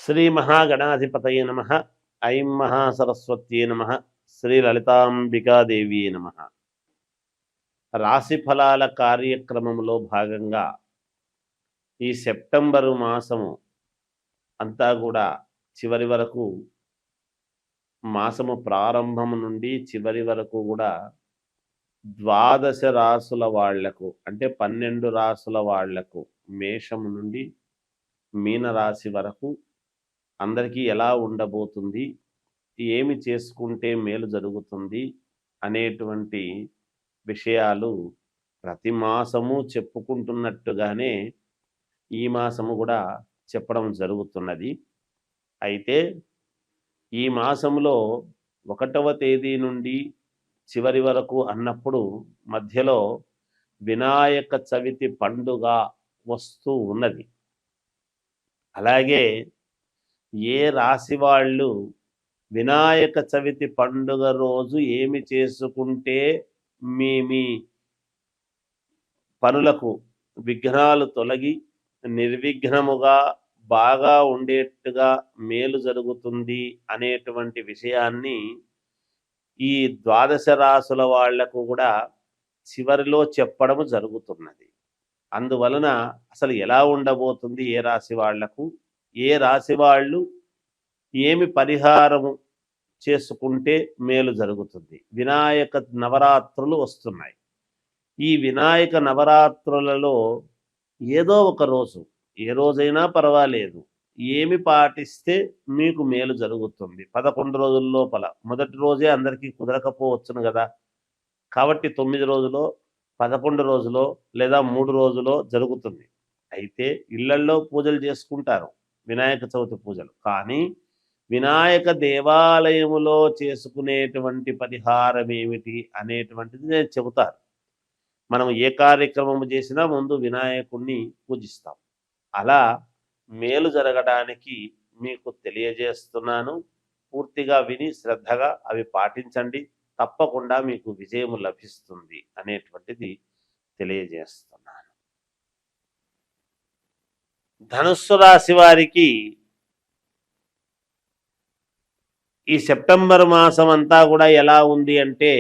శ్రీ మహాగణాధిపతయే నమ. ఐం మహాసరస్వత్యే నమ. శ్రీ లలితాంబికాదేవి నమ. రాశి ఫలాల కార్యక్రమంలో భాగంగా ఈ సెప్టెంబరు మాసము అంతా కూడా చివరి వరకు, మాసము ప్రారంభం నుండి చివరి వరకు కూడా ద్వాదశ రాసుల వాళ్లకు, అంటే 12 రాసుల వాళ్లకు, మేషము నుండి మీనరాశి వరకు అందరికీ ఎలా ఉండబోతుంది, ఏమి చేసుకుంటే మేలు జరుగుతుంది అనేటువంటి విషయాలు ప్రతి మాసము చెప్పుకుంటున్నట్టుగానే ఈ మాసము కూడా చెప్పడం జరుగుతున్నది. అయితే ఈ మాసంలో 1వ తేదీ నుండి చివరి వరకు అన్నప్పుడు మధ్యలో వినాయక చవితి పండుగ వస్తూ ఉన్నది. అలాగే ఏ రాశి వాళ్ళు వినాయక చవితి పండుగ రోజు ఏమి చేసుకుంటే మీ పనులకు విఘ్నాలు తొలగి నిర్విఘ్నముగా బాగా ఉండేట్టుగా మేలు జరుగుతుంది అనేటువంటి విషయాన్ని ఈ ద్వాదశ రాసుల వాళ్లకు కూడా చివరిలో చెప్పడం జరుగుతున్నది. అందువలన అసలు ఎలా ఉండబోతుంది, ఏ రాశి వాళ్లకు, ఏ రాశి వాళ్ళు ఏమి పరిహారము చేసుకుంటే మేలు జరుగుతుంది. వినాయక నవరాత్రులు వస్తున్నాయి. ఈ వినాయక నవరాత్రులలో ఏదో ఒక రోజు, ఏ రోజైనా పర్వాలేదు, ఏమి పాటిస్తే మీకు మేలు జరుగుతుంది. 11 రోజుల లోపల మొదటి రోజే అందరికీ కుదరకపోవచ్చును కదా. కాబట్టి 9 రోజులో, 11 రోజులో లేదా 3 రోజులో జరుగుతుంది. అయితే ఇళ్లల్లో పూజలు చేసుకుంటారు, వినాయక చవితి పూజలు. కానీ వినాయక దేవాలయములో చేసుకునేటువంటి పరిహారం ఏమిటి అనేటువంటిది నేను చెబుతాను. మనం ఏ కార్యక్రమం చేసినా ముందు వినాయకుడిని పూజిస్తాం. అలా మేలు జరగడానికి మీకు తెలియజేస్తున్నాను. పూర్తిగా విని శ్రద్ధగా అవి పాటించండి, తప్పకుండా మీకు విజయము లభిస్తుంది అనేటువంటిది తెలియజేస్తున్నాను. ధనుస్సు రాశి వారికి ఈ సెప్టెంబర్ మాసం అంతా కూడా ఎలా ఉంది అంటే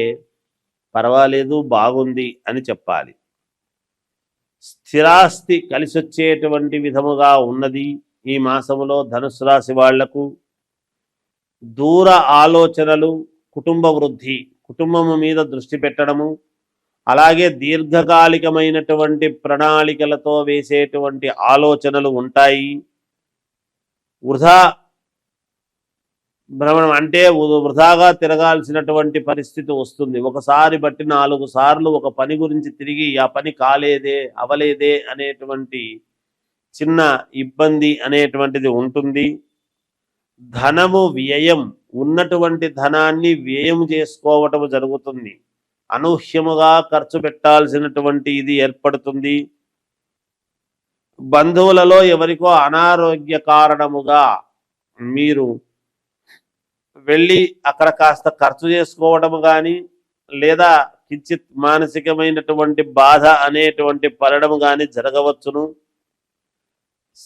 పర్వాలేదు, బాగుంది అని చెప్పాలి. స్థిరాస్తి కలిసొచ్చేటువంటి విధముగా ఉన్నది ఈ మాసములో ధనుస్సు రాశి వాళ్లకు. దూర ఆలోచనలు, కుటుంబ వృద్ధి, కుటుంబము మీద దృష్టి పెట్టడము, అలాగే దీర్ఘకాలికమైనటువంటి ప్రణాళికలతో వేసేటువంటి ఆలోచనలు ఉంటాయి. వృధా భ్రమణం అంటే వృధాగా తిరగాల్సినటువంటి పరిస్థితి వస్తుంది. ఒకసారి బట్టి 4 సార్లు ఒక పని గురించి తిరిగి ఆ పని కాలేదే, అవలేదే అనేటువంటి చిన్న ఇబ్బంది అనేటువంటిది ఉంటుంది. ధనము వ్యయం, ఉన్నటువంటి ధనాన్ని వ్యయం చేసుకోవటం జరుగుతుంది. అనూహ్యముగా ఖర్చు పెట్టాల్సినటువంటి ఇది ఏర్పడుతుంది. బంధువులలో ఎవరికో అనారోగ్య కారణముగా మీరు వెళ్ళి అక్కడ కాస్త ఖర్చు చేసుకోవడం కానీ, లేదా కించిత్ మానసికమైనటువంటి బాధ అనేటువంటి పడడం కానీ జరగవచ్చును.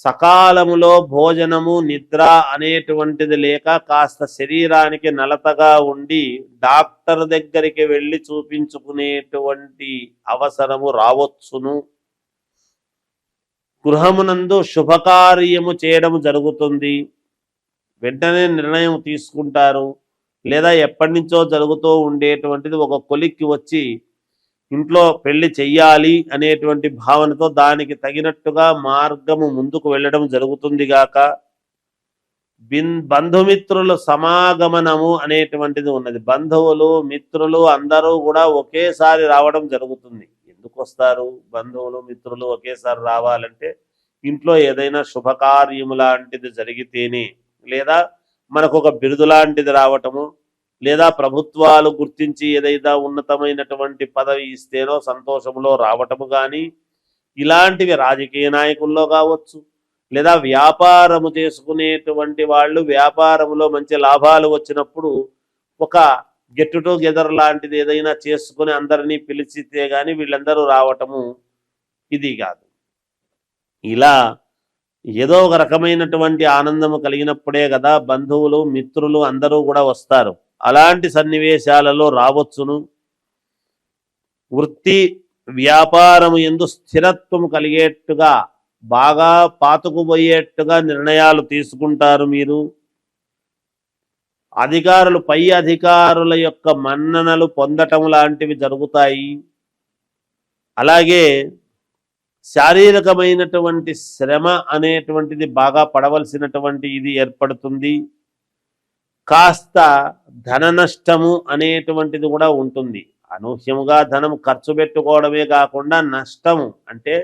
సకాలములో భోజనము, నిద్ర అనేటువంటిది లేక కాస్త శరీరానికి నలతగా ఉండి డాక్టర్ దగ్గరికి వెళ్ళి చూపించుకునేటువంటి అవసరము రావచ్చును. గృహమునందు శుభకార్యము చేయడం జరుగుతుంది. వెంటనే నిర్ణయం తీసుకుంటారు. లేదా ఎప్పటి నుంచో జరుగుతూ ఉండేటువంటిది ఒక కొలిక్కి వచ్చి ఇంట్లో పెళ్లి చెయ్యాలి అనేటువంటి భావనతో దానికి తగినట్టుగా మార్గము ముందుకు వెళ్ళడం జరుగుతుంది గాక. బంధుమిత్రుల సమాగమనము అనేటువంటిది ఉన్నది. బంధువులు, మిత్రులు అందరూ కూడా ఒకేసారి రావడం జరుగుతుంది. ఎందుకు వస్తారు బంధువులు, మిత్రులు ఒకేసారి రావాలంటే? ఇంట్లో ఏదైనా శుభకార్యము లాంటిది జరిగితేనే, లేదా మనకు ఒక బిరుదు లాంటిది రావటము, లేదా ప్రభుత్వాలు గుర్తించి ఏదైనా ఉన్నతమైనటువంటి పదవి ఇస్తేనో సంతోషంలో రావటము కానీ, ఇలాంటివి రాజకీయ నాయకుల్లో కావచ్చు, లేదా వ్యాపారము చేసుకునేటువంటి వాళ్ళు వ్యాపారంలో మంచి లాభాలు వచ్చినప్పుడు ఒక గెట్ టుగెదర్ లాంటిది ఏదైనా చేసుకుని అందరినీ పిలిచితే కానీ వీళ్ళందరూ రావటము ఇది కాదు. ఇలా ఏదో ఒక రకమైనటువంటి ఆనందము కలిగినప్పుడే కదా బంధువులు మిత్రులు అందరూ కూడా వస్తారు. అలాంటి సన్నివేశాలలో రావచ్చును. వృత్తి వ్యాపారము యందు స్థిరత్వం కలిగేట్టుగా బాగా పాతుకుపోయేట్టుగా నిర్ణయాలు తీసుకుంటారు మీరు. అధికారులు పై అధికారుల యొక్క మన్ననలు పొందటం లాంటివి జరుగుతాయి. అలాగే శారీరకమైనటువంటి శ్రమ అనేటువంటిది బాగా పడవలసినటువంటి ఇది ఏర్పడుతుంది. కాస్త ధన నష్టము అనేటువంటిది కూడా ఉంటుంది. అనూహ్యముగా ధనం ఖర్చు పెట్టుకోవడమే కాకుండా నష్టము అంటే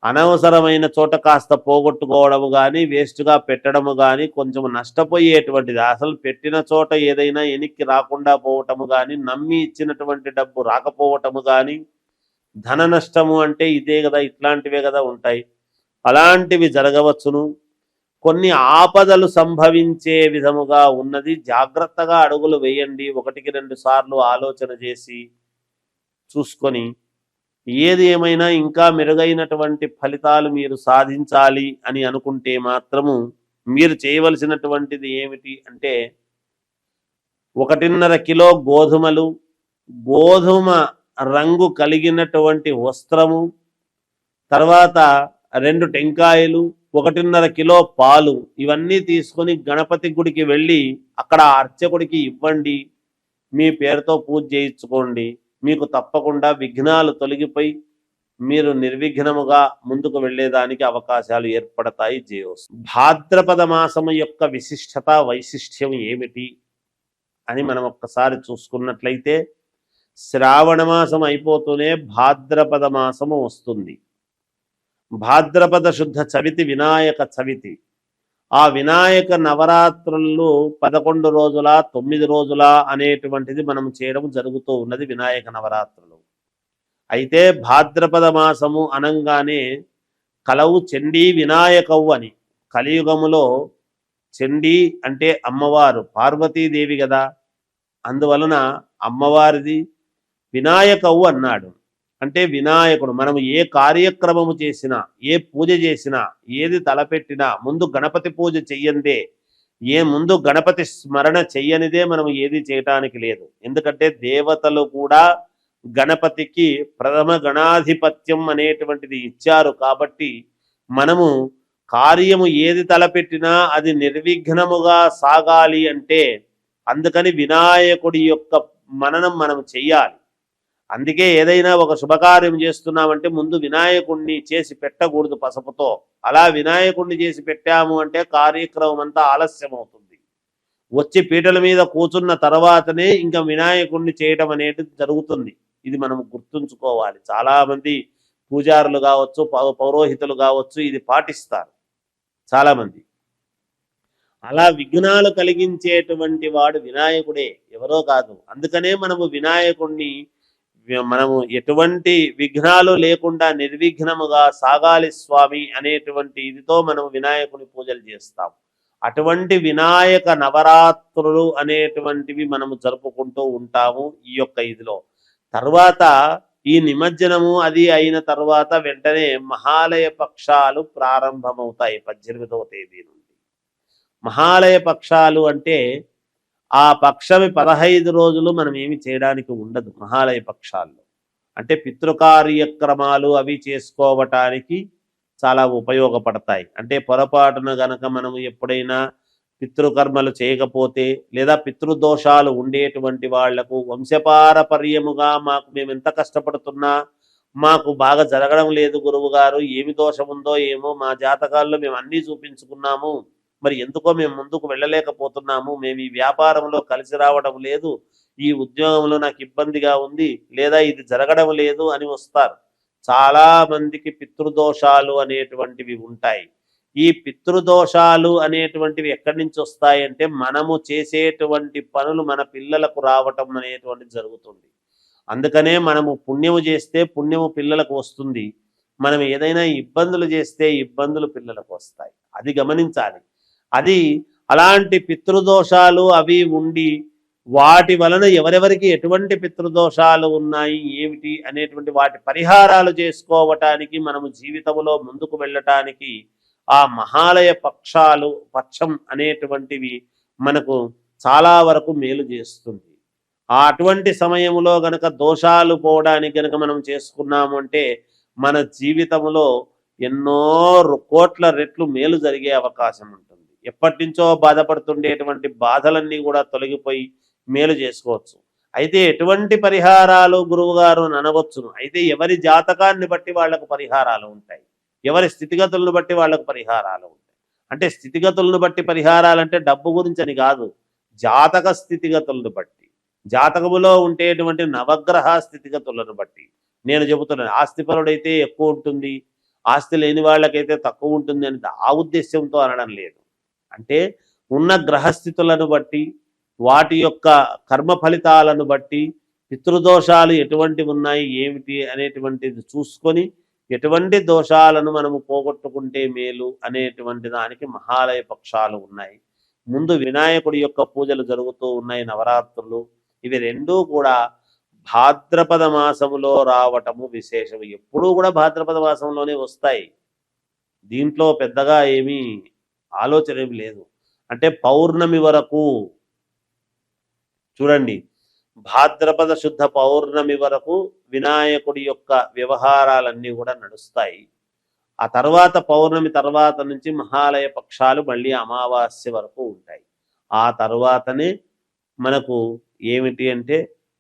అనవసరమైన చోట కాస్త పోగొట్టుకోవడము కానీ వేస్ట్గా పెట్టడము కానీ కొంచెం నష్టపోయేటువంటిది. అసలు పెట్టిన చోట ఏదైనా వెనక్కి రాకుండా పోవటము కానీ నమ్మి ఇచ్చినటువంటి డబ్బు రాకపోవటము కానీ ధన నష్టము అంటే ఇదే కదా, ఇట్లాంటివే కదా ఉంటాయి. అలాంటివి జరగవచ్చును. కొన్ని ఆపదలు సంభవించే విధముగా ఉన్నది. జాగ్రత్తగా అడుగులు వేయండి. 1-2 సార్లు ఆలోచన చేసి చూసుకొని ఏది ఏమైనా ఇంకా మెరుగైనటువంటి ఫలితాలు మీరు సాధించాలి అని అనుకుంటే మాత్రము మీరు చేయవలసినటువంటిది ఏమిటి అంటే 1.5 కిలో గోధుమలు, గోధుమ రంగు కలిగినటువంటి వస్త్రము, తర్వాత 2 టెంకాయలు, 1.5 కిలో పాలు ఇవన్నీ తీసుకొని గణపతి గుడికి వెళ్ళి అక్కడ అర్చకుడికి ఇవ్వండి. మీ పేరుతో పూజ చేయించుకోండి. మీకు తప్పకుండా విఘ్నాలు తొలగిపోయి మీరు నిర్విఘ్నముగా ముందుకు వెళ్ళేదానికి అవకాశాలు ఏర్పడతాయి. జయోస్. భాద్రపద మాసము యొక్క విశిష్టత వైశిష్ట్యం ఏమిటి అని మనం ఒక్కసారి చూసుకున్నట్లయితే శ్రావణ మాసం అయిపోతూనే భాద్రపద మాసము వస్తుంది. భాద్రపద శుద్ధ చవితి వినాయక చవితి. ఆ వినాయక నవరాత్రులు 11 రోజుల 9 రోజుల అనేటువంటిది మనం చేయడం జరుగుతూ ఉన్నది వినాయక నవరాత్రులు. అయితే భాద్రపద మాసము అనంగానే కలవు చండీ వినాయకవు అని. కలియుగములో చండీ అంటే అమ్మవారు పార్వతీదేవి కదా, అందువలన అమ్మవారిది వినాయకవు అన్నాడు. అంటే వినాయకుడు. మనం ఏ కార్యక్రమము చేసినా ఏ పూజ చేసినా ఏది తలపెట్టినా ముందు గణపతి పూజ చెయ్యందే, ముందు గణపతి స్మరణ చెయ్యనిదే మనం ఏది చేయటానికి లేదు. ఎందుకంటే దేవతలు కూడా గణపతికి ప్రథమ గణాధిపత్యం అనేటువంటిది ఇచ్చారు. కాబట్టి మనము కార్యము ఏది తలపెట్టినా అది నిర్విఘ్నముగా సాగాలి అంటే అందుకని వినాయకుడి యొక్క మననం మనం చెయ్యాలి. అందుకే ఏదైనా ఒక శుభకార్యం చేస్తున్నామంటే ముందు వినాయకుడిని చేసి పెట్టకూడదు పసుపుతో. అలా వినాయకుడిని చేసి పెట్టాము అంటే కార్యక్రమం అంతా ఆలస్యం అవుతుంది. వచ్చి పీటల మీద కూర్చున్న తర్వాతనే ఇంకా వినాయకుడిని చేయడం అనేది జరుగుతుంది. ఇది మనం గుర్తుంచుకోవాలి. చాలామంది పూజారులు కావచ్చు, పౌరోహితులు కావచ్చు ఇది పాటిస్తారు చాలామంది. అలా విఘ్నాలు కలిగించేటువంటి వాడు వినాయకుడే, ఎవరో కాదు. అందుకనే మనము వినాయకుడిని మనము ఎటువంటి విఘ్నాలు లేకుండా నిర్విఘ్నముగా సాగాలి స్వామి అనేటువంటి ఇదితో మనం వినాయకుని పూజలు చేస్తాం. అటువంటి వినాయక నవరాత్రులు అనేటువంటివి మనము జరుపుకుంటూ ఉంటాము ఈ యొక్క ఇదిలో. తర్వాత ఈ నిమజ్జనము అది అయిన తర్వాత వెంటనే మహాలయ పక్షాలు ప్రారంభమవుతాయి 18వ తేదీ నుండి. మహాలయ పక్షాలు అంటే ఆ పక్షమి 15 రోజులు మనం ఏమి చేయడానికి ఉండదు. మహాలయ పక్షాల్లో అంటే పితృకార్యక్రమాలు అవి చేసుకోవటానికి చాలా ఉపయోగపడతాయి. అంటే పొరపాటున గనక మనం ఎప్పుడైనా పితృకర్మలు చేయకపోతే లేదా పితృదోషాలు ఉండేటువంటి వాళ్లకు వంశపారపర్యముగా మేము ఎంత కష్టపడుతున్నా మాకు బాగా జరగడం లేదు గురువు గారు, ఏమి దోషం ఉందో ఏమో, మా జాతకాల్లో మేము అన్నీ చూపించుకున్నాము, మరి ఎందుకో మేము ముందుకు వెళ్ళలేకపోతున్నాము, మేము ఈ వ్యాపారంలో కలిసి రావడం లేదు, ఈ ఉద్యోగంలో నాకు ఇబ్బందిగా ఉంది, లేదా ఇది జరగడం లేదు అని వస్తారు. చాలా మందికి పితృదోషాలు అనేటువంటివి ఉంటాయి. ఈ పితృదోషాలు అనేటువంటివి ఎక్కడి నుంచి వస్తాయంటే మనము చేసేటువంటి పనులు మన పిల్లలకు రావటం అనేటువంటిది జరుగుతుంది. అందుకనే మనము పుణ్యము చేస్తే పుణ్యము పిల్లలకు వస్తుంది, మనం ఏదైనా ఇబ్బందులు చేస్తే ఇబ్బందులు పిల్లలకు వస్తాయి. అది గమనించాలి. అది అలాంటి పితృదోషాలు అవి ఉండి వాటి వలన ఎవరెవరికి ఎటువంటి పితృదోషాలు ఉన్నాయి ఏమిటి అనేటువంటి వాటి పరిహారాలు చేసుకోవటానికి మనము జీవితంలో ముందుకు వెళ్ళటానికి ఆ మహాలయ పక్షం అనేటువంటివి మనకు చాలా వరకు మేలు చేస్తుంది. అటువంటి సమయంలో గనక దోషాలు పోవడానికి గనక మనం చేసుకున్నాము అంటే మన జీవితంలో ఎన్నో కోట్ల రెట్లు మేలు జరిగే అవకాశం ఉంటుంది. ఎప్పటి నుంచో బాధపడుతుండేటువంటి బాధలన్నీ కూడా తొలగిపోయి మేలు చేసుకోవచ్చు. అయితే ఎటువంటి పరిహారాలు గురువు గారు అని అనవచ్చును. అయితే ఎవరి జాతకాన్ని బట్టి వాళ్లకు పరిహారాలు ఉంటాయి, ఎవరి స్థితిగతులను బట్టి వాళ్లకు పరిహారాలు ఉంటాయి. అంటే స్థితిగతులను బట్టి పరిహారాలు అంటే డబ్బు గురించి అని కాదు, జాతక స్థితిగతులను బట్టి, జాతకములో ఉండేటువంటి నవగ్రహ స్థితిగతులను బట్టి నేను చెబుతున్నాను. ఆస్తిపరుడైతే ఎక్కువ ఉంటుంది, ఆస్తి లేని వాళ్ళకైతే తక్కువ ఉంటుంది అని ఆ ఉద్దేశంతో అనడం లేదు. అంటే ఉన్న గ్రహస్థితులను బట్టి, వాటి యొక్క కర్మ ఫలితాలను బట్టి, పితృదోషాలు ఎటువంటి ఉన్నాయి ఏమిటి అనేటువంటిది చూసుకొని ఎటువంటి దోషాలను మనము పోగొట్టుకుంటే మేలు అనేటువంటి దానికి మహాలయ పక్షాలు ఉన్నాయి. ముందు వినాయకుడి యొక్క పూజలు జరుగుతూ ఉన్నాయి, నవరాత్రులు. ఇవి రెండూ కూడా భాద్రపద మాసములో రావటము విశేషం. ఎప్పుడూ కూడా భాద్రపద మాసంలోనే వస్తాయి, దీంట్లో పెద్దగా ఏమీ ఆలోచన ఏమి లేదు. అంటే పౌర్ణమి వరకు చూడండి, భాద్రపద శుద్ధ పౌర్ణమి వరకు వినాయకుడి యొక్క వ్యవహారాలన్నీ కూడా నడుస్తాయి. ఆ తర్వాత పౌర్ణమి తర్వాత నుంచి మహాలయ పక్షాలు మళ్ళీ అమావాస్య వరకు ఉంటాయి. ఆ తర్వాతనే మనకు ఏమిటి అంటే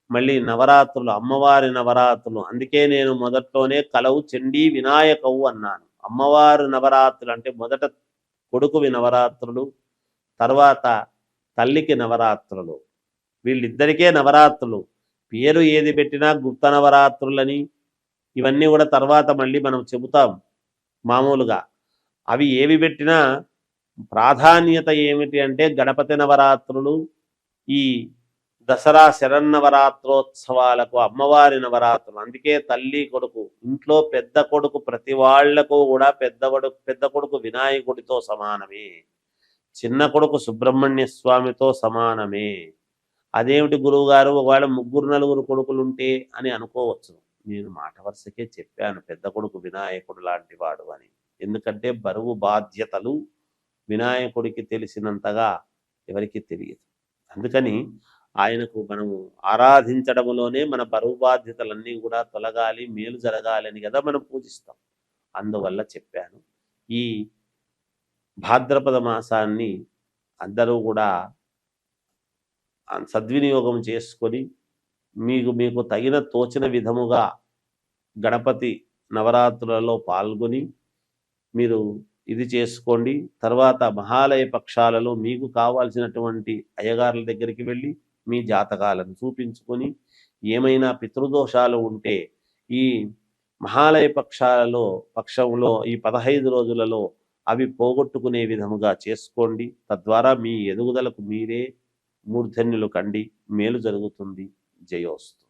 మళ్ళీ నవరాత్రులు, అమ్మవారి నవరాత్రులు. అందుకే నేను మొదట్లోనే కలవు చండీ వినాయకవు అన్నాను. అమ్మవారి నవరాత్రులు అంటే మొదట కొడుకువి నవరాత్రులు, తర్వాత తల్లికి నవరాత్రులు. వీళ్ళిద్దరికే నవరాత్రులు. పేరు ఏది పెట్టినా గుప్త నవరాత్రులని ఇవన్నీ కూడా తర్వాత మళ్ళీ మనం చెబుతాం మామూలుగా. అవి ఏవి పెట్టినా ప్రాధాన్యత ఏమిటి అంటే గణపతి నవరాత్రులు, ఈ దసరా శరన్నవరాత్రోత్సవాలకు అమ్మవారి నవరాత్రులు. అందుకే తల్లి కొడుకు, ఇంట్లో పెద్ద కొడుకు ప్రతి వాళ్లకు కూడా పెద్ద కొడుకు వినాయకుడితో సమానమే, చిన్న కొడుకు సుబ్రహ్మణ్య స్వామితో సమానమే. అదేమిటి గురువు గారు ఒకవేళ 3-4 కొడుకులు ఉంటే అని అనుకోవచ్చు. నేను మాట వరుసకే చెప్పాను పెద్ద కొడుకు వినాయకుడు లాంటి వాడు అని. ఎందుకంటే బరువు బాధ్యతలు వినాయకుడికి తెలిసినంతగా ఎవరికి తెలియదు. అందుకని ఆయనకు మనము ఆరాధించడంలోనే మన బరువు బాధ్యతలన్నీ కూడా తొలగాలి, మేలు జరగాలని కదా మనం పూజిస్తాం. అందువల్ల చెప్పాను. ఈ భాద్రపద మాసాన్ని అందరూ కూడా సద్వినియోగం చేసుకొని మీకు తగిన తోచిన విధముగా గణపతి నవరాత్రులలో పాల్గొని మీరు ఇది చేసుకోండి. తర్వాత మహాలయ పక్షాలలో మీకు కావాల్సినటువంటి అయ్యగారుల దగ్గరికి వెళ్ళి మీ జాతకాలను చూపించుకొని ఏమైనా పితృదోషాలు ఉంటే ఈ మహాలయ పక్షంలో ఈ 15 రోజులలో అవి పోగొట్టుకునే విధముగా చేసుకోండి. తద్వారా మీ ఎదుగుదలకు మీరే మూర్ధన్యులు కండి, మేలు జరుగుతుంది. జయోస్తు.